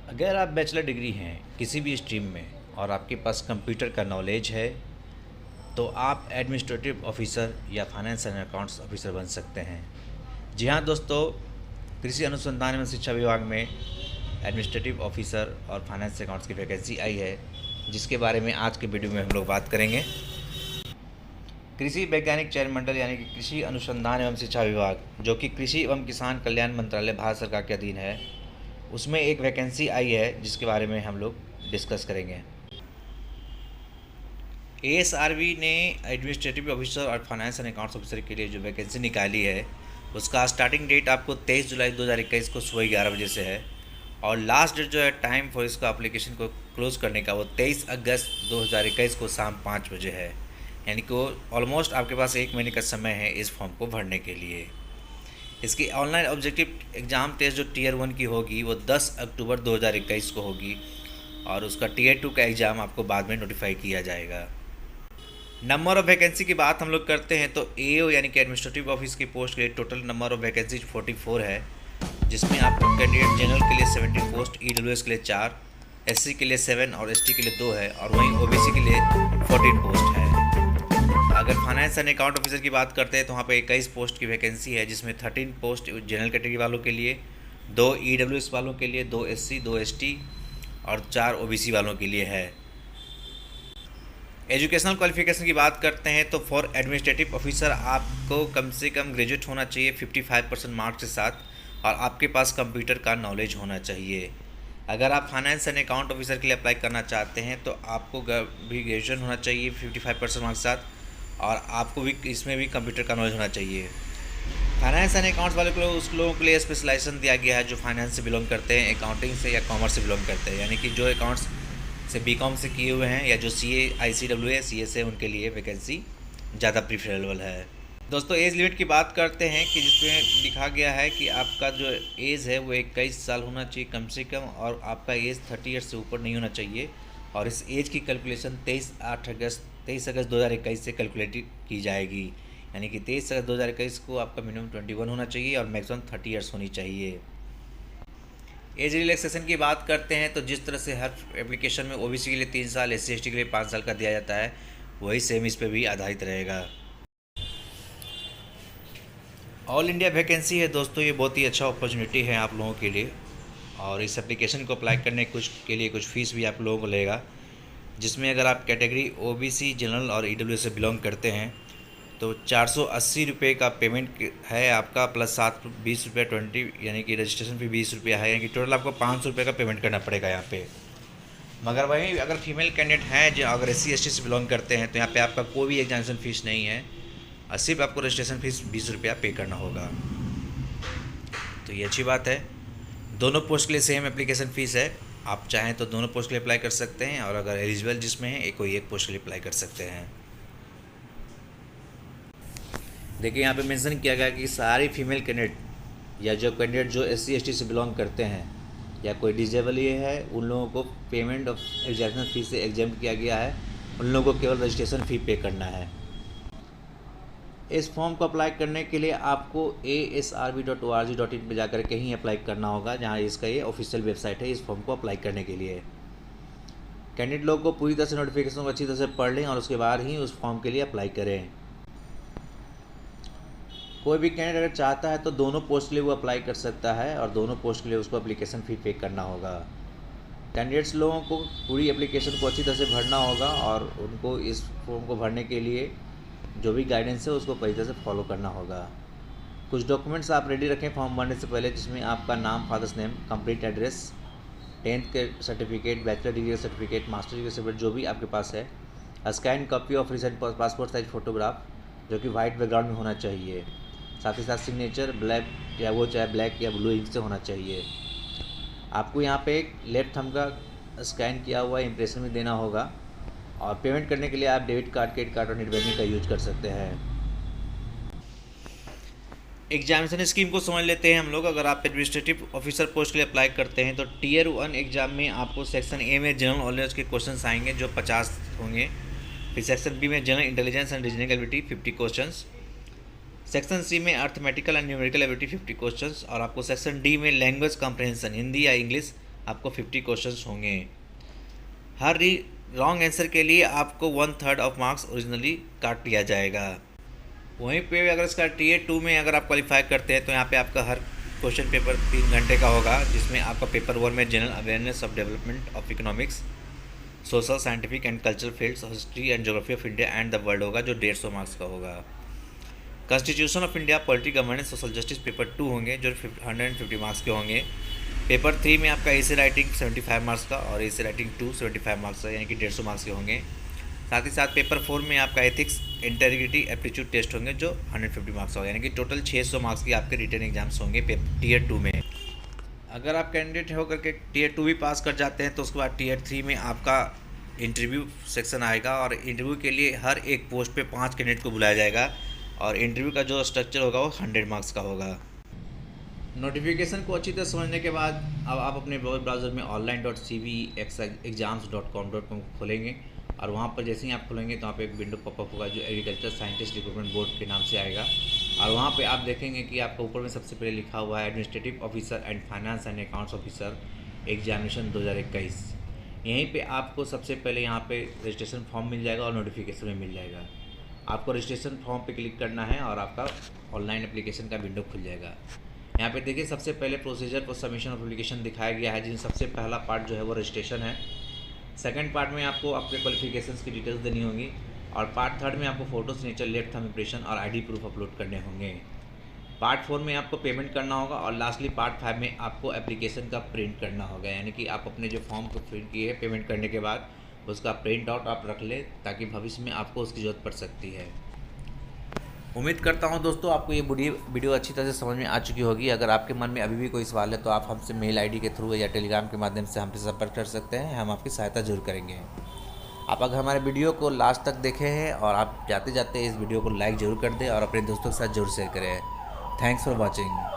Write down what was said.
अगर आप bachelor degree हैं किसी भी स्ट्रीम में और आपके पास कंप्यूटर का नॉलेज है तो आप एडमिनिस्ट्रेटिव ऑफिसर या फाइनेंस एंड अकाउंट्स ऑफिसर बन सकते हैं। जी हाँ दोस्तों, कृषि अनुसंधान एवं शिक्षा विभाग में एडमिनिस्ट्रेटिव ऑफिसर और फाइनेंस अकाउंट्स की वैकेंसी आई है, जिसके बारे में आज के वीडियो में हम लोग बात करेंगे। कृषि वैज्ञानिक चयन मंडल यानी कि कृषि अनुसंधान एवं शिक्षा विभाग, जो कि कृषि एवं किसान कल्याण मंत्रालय भारत सरकार के अधीन है, उसमें एक वैकेंसी आई है जिसके बारे में हम लोग डिस्कस करेंगे। एएसआरबी ने एडमिनिस्ट्रेटिव ऑफिसर और फाइनेंस एंड अकाउंट्स ऑफिसर के लिए जो वैकेंसी निकाली है, उसका स्टार्टिंग डेट आपको 23 जुलाई 2021 को सुबह 11 बजे से है और लास्ट डेट जो है टाइम फॉर इसका एप्लीकेशन को क्लोज़ करने का वो 23 अगस्त 2021 को शाम 5 बजे है। यानी कि वो ऑलमोस्ट आपके पास 1 महीने का समय है इस फॉर्म को भरने के लिए। इसकी ऑनलाइन ऑब्जेक्टिव एग्ज़ाम टेस्ट जो टीयर 1 की होगी वो 10 अक्टूबर 2021 को होगी और उसका टीयर 2 का एग्ज़ाम आपको बाद में नोटिफाई किया जाएगा। नंबर ऑफ़ वैकेंसी की बात हम लोग करते हैं तो एओ यानी कि एडमिनिस्ट्रेटिव ऑफिस की पोस्ट के लिए टोटल नंबर ऑफ़ वैकेंसी 44 है, जिसमें आपको कैंडिडेट जनरल के लिए 17 पोस्ट, ईडब्ल्यूएस के लिए 4, एससी के लिए 7 और एसटी के लिए 2 है और वहीं ओबीसी के लिए 14 पोस्ट है। अगर फाइनेंस एंड अकाउंट ऑफिसर की बात करते हैं तो वहाँ पे 21 पोस्ट की वैकेंसी है, जिसमें 13 पोस्ट जनरल कैटेगरी वालों के लिए, 2 ईडब्ल्यूएस वालों के लिए, 2 एससी, 2 एसटी और 4 ओबीसी वालों के लिए है। एजुकेशनल क्वालिफिकेशन की बात करते हैं तो फॉर एडमिनिस्ट्रेटिव ऑफिसर आपको कम से कम ग्रेजुएट होना चाहिए 55% मार्क्स के साथ और आपके पास कंप्यूटर का नॉलेज होना चाहिए। अगर आप फाइनेंस एंड अकाउंट ऑफिसर के लिए अप्लाई करना चाहते हैं तो आपको भी ग्रेजुएशन होना चाहिए 55% मार्क्स के साथ और आपको भी इसमें भी कंप्यूटर का नॉलेज होना चाहिए। फाइनेंस एंड अकाउंट्स वाले को उस लोगों के लिए स्पेशलाइजेशन दिया गया है जो फाइनेंस से बिलोंग करते हैं, अकाउंटिंग से या कॉमर्स से बिलोंग करते हैं, यानी कि जो अकाउंट्स से बीकॉम से किए हुए हैं या जो सीए, आईसीडब्ल्यू, सीएस है, उनके लिए वैकेंसी ज़्यादा प्रीफरेबल है। दोस्तों एज लिमिट की बात करते हैं कि जिसमें लिखा गया है कि आपका जो एज है वो 21 साल होना चाहिए कम से कम और आपका एज 30 ईयर्स से ऊपर नहीं होना चाहिए और इस एज की कैलकुलेशन 23 अगस्त 2021 से कैलकुलेट की जाएगी। यानी कि 23 अगस्त 2021 को आपका मिनिमम 21 होना चाहिए और मैक्सिमम 30 ईयर्स होनी चाहिए। एज रिलैक्सेशन की बात करते हैं तो जिस तरह से हर एप्लीकेशन में ओबीसी के लिए 3 साल, एससी एसटी के लिए 5 साल का दिया जाता है, वही सेम इस पे भी आधारित रहेगा। ऑल इंडिया वैकेंसी है दोस्तों, ये बहुत ही अच्छा अपॉर्चुनिटी है आप लोगों के लिए और इस एप्लीकेशन को अप्लाई करने के लिए कुछ फ़ीस भी आप लोगों को लगेगा, जिसमें अगर आप कैटेगरी ओबीसी, जनरल और ईडब्ल्यू से बिलोंग करते हैं तो 480 रुपये का पेमेंट है आपका, प्लस 20 रुपये 20 यानी कि रजिस्ट्रेशन फी 20 रुपया है, यानी कि टोटल आपको 500 रुपये का पेमेंट करना पड़ेगा यहाँ पे। मगर वहीं अगर फीमेल कैंडिडेट हैं जो अगर एससी एसटी से बिलोंग करते हैं तो यहाँ पे आपका कोई भी एग्जामिनेशन फ़ीस नहीं है और सिर्फ आपको रजिस्ट्रेशन फ़ीस 20 रुपया पे करना होगा। तो ये अच्छी बात है। दोनों पोस्ट के लिए सेम एप्लीकेशन फ़ीस है, आप चाहें तो दोनों पोस्ट के लिए अप्लाई कर सकते हैं और अगर एलिजिबल जिसमें है कोई एक पोस्ट के लिए अप्लाई कर सकते हैं। देखिए यहाँ पे मेंशन किया गया कि सारी फीमेल कैंडिडेट या जो कैंडिडेट जो एससी एसटी से बिलोंग करते हैं या कोई डिजेबल ये है, उन लोगों को पेमेंट ऑफ एग्जामिनेशन फ़ीस से एग्जाम किया गया है, उन लोगों को केवल रजिस्ट्रेशन फ़ी पे करना है। इस फॉर्म को अप्लाई करने के लिए आपको asrb.org.in पर जाकर के ही अप्लाई करना होगा, जहाँ इसका ये ऑफिशियल वेबसाइट है इस फॉर्म को अप्लाई करने के लिए। कैंडिडेट लोग को पूरी तरह से नोटिफिकेशन को अच्छी तरह से पढ़ लें और उसके बाद ही उस फॉर्म के लिए अप्लाई करें। कोई भी कैंडिडेट अगर चाहता है तो दोनों पोस्ट के लिए वो अप्लाई कर सकता है और दोनों पोस्ट के लिए उसको एप्लीकेशन फ़ी पे करना होगा। कैंडिडेट्स लोगों को पूरी एप्लीकेशन को अच्छी तरह से भरना होगा और उनको इस फॉर्म को भरने के लिए जो भी गाइडेंस है उसको पूरी तरह से फॉलो करना होगा। कुछ डॉक्यूमेंट्स आप रेडी रखें फॉर्म भरने से पहले, जिसमें आपका नाम, father's name, complete address, 10th के सर्टिफिकेट, बैचलर डिग्री का सर्टिफिकेट, मास्टर डिग्री का सर्टिफिकेट जो भी आपके पास है, scan copy of recent passport size photograph जो कि वाइट बैकग्राउंड में होना चाहिए, साथ ही साथ सिग्नेचर ब्लैक या वो चाहे ब्लैक या ब्लू इंक से होना चाहिए। आपको यहाँ पे एक लेफ्ट थंब का स्कैन किया हुआ इम्प्रेशन भी देना होगा और पेमेंट करने के लिए आप डेबिट कार्ड, क्रेडिट कार्ड और नेट बैंकिंग का यूज कर सकते हैं। एग्जामिनेशन स्कीम को समझ लेते हैं हम लोग। अगर आप एडमिनिस्ट्रेटिव ऑफिसर पोस्ट के लिए अप्लाई करते हैं तो टीयर 1 एग्जाम में आपको सेक्शन ए में जनरल नॉलेज के क्वेश्चंस आएंगे जो 50 होंगे, फिर सेक्शन बी में general intelligence and reasoning ability 50 questions, section C में arithmetical and numerical ability 50 questions और आपको सेक्शन डी में लैंग्वेज कॉम्प्रहेंशन हिंदी या इंग्लिश आपको 50 क्वेश्चंस होंगे। हर रॉन्ग आंसर के लिए आपको 1/3 ऑफ मार्क्स ओरिजिनली काट लिया जाएगा। वहीं पे अगर इसका टीयर 2 में अगर आप क्वालिफाई करते हैं तो यहाँ पे आपका हर क्वेश्चन पेपर 3 घंटे का होगा, जिसमें आपका पेपर 1 में general awareness of development of economics, social, scientific and cultural fields, history and geography of India and the world होगा, जो 150 मार्क्स का होगा। Constitution of India, political governance, social justice paper 2 होंगे, जो 150 मार्क्स के होंगे। पेपर 3 में आपका एसे राइटिंग 75 मार्क्स का और एसे राइटिंग 2 75 मार्क्स का, यानी कि 150 मार्क्स के होंगे। साथ ही साथ पेपर 4 में आपका एथिक्स, इंटेग्रिटी, एप्टीट्यूड टेस्ट होंगे, जो 150 मार्क्स का होगा, यानी कि टोटल 600 मार्क्स की आपके रिटन एग्जाम्स होंगे टीयर 2 में। अगर आप कैंडिडेट होकर के टीयर 2 भी पास कर जाते हैं तो उसके बाद टीयर 3 में आपका इंटरव्यू सेक्शन आएगा, और इंटरव्यू के लिए हर एक पोस्ट पे 5 कैंडिडेट को बुलाया जाएगा, और इंटरव्यू का जो स्ट्रक्चर होगा वो 100 मार्क्स का होगा। नोटिफिकेशन को अच्छी तरह समझने के बाद अब आप अपने ब्राउज़र में online.cvexams.com.com खोलेंगे, और वहाँ पर जैसे ही आप खोलेंगे तो आप एक विंडो पॉपअप होगा जो एग्रीकल्चर साइंटिस्ट रिक्रूटमेंट बोर्ड के नाम से आएगा, और वहाँ पे आप देखेंगे कि आपका ऊपर में सबसे पहले लिखा हुआ है administrative officer and finance and accounts officer examination 2021। यहीं पे आपको सबसे पहले यहाँ पे रजिस्ट्रेशन फॉर्म मिल जाएगा और नोटिफिकेशन में मिल जाएगा। आपको रजिस्ट्रेशन फॉर्म पे क्लिक करना है और आपका ऑनलाइन एप्लीकेशन का विंडो खुल जाएगा। यहाँ पे देखिए सबसे पहले procedure for submission of application दिखाया गया है, जिसमें सबसे पहला पार्ट जो है वो रजिस्ट्रेशन है। सेकंड पार्ट में आपको अपने क्वालिफिकेशंस की डिटेल्स देनी होगी, और पार्ट 3 में आपको photo, signature, left thumb impression और आईडी प्रूफ अपलोड करने होंगे। पार्ट 4 में आपको पेमेंट करना होगा, और लास्टली पार्ट 5 में आपको एप्लीकेशन का प्रिंट करना होगा, यानी कि आप अपने जो फॉर्म को प्रिंट किए हैं पेमेंट करने के बाद उसका प्रिंट आउट आप रख लें, ताकि भविष्य में आपको उसकी ज़रूरत पड़ सकती है। उम्मीद करता हूं दोस्तों आपको ये वीडियो अच्छी तरह से समझ में आ चुकी होगी। अगर आपके मन में अभी भी कोई सवाल है तो आप हमसे मेल आईडी के थ्रू या टेलीग्राम के माध्यम से हमसे संपर्क कर सकते हैं, हम आपकी सहायता जरूर करेंगे। आप अगर हमारे वीडियो को लास्ट तक देखे हैं और आप जाते जाते इस वीडियो को लाइक ज़रूर कर दें और अपने दोस्तों के साथ जरूर शेयर करें। Thanks for watching.